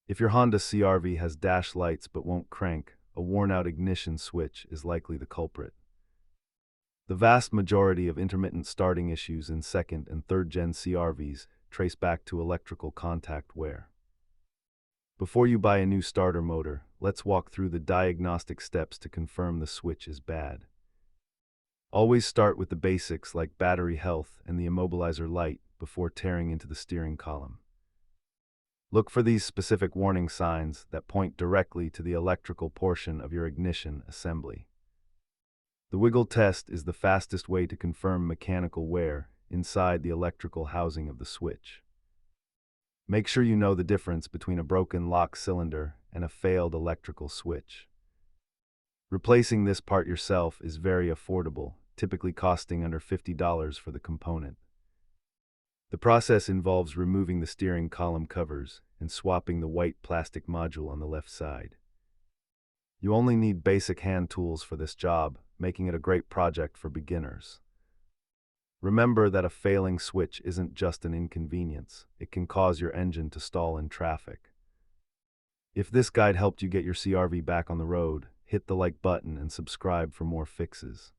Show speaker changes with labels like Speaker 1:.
Speaker 1: If your Honda CR-V has dash lights but won't crank, a worn-out ignition switch is likely the culprit. The vast majority of intermittent starting issues in second and third-gen CR-Vs trace back to electrical contact wear. Before you buy a new starter motor, let's walk through the diagnostic steps to confirm the switch is bad. Always start with the basics like battery health and the immobilizer light before tearing into the steering column. Look for these specific warning signs that point directly to the electrical portion of your ignition assembly. The wiggle test is the fastest way to confirm mechanical wear inside the electrical housing of the switch. Make sure you know the difference between a broken lock cylinder and a failed electrical switch. Replacing this part yourself is very affordable, typically costing under $50 for the component. The process involves removing the steering column covers and swapping the white plastic module on the left side. You only need basic hand tools for this job, making it a great project for beginners. Remember that a failing switch isn't just an inconvenience, it can cause your engine to stall in traffic. If this guide helped you get your CR-V back on the road, hit the like button and subscribe for more fixes.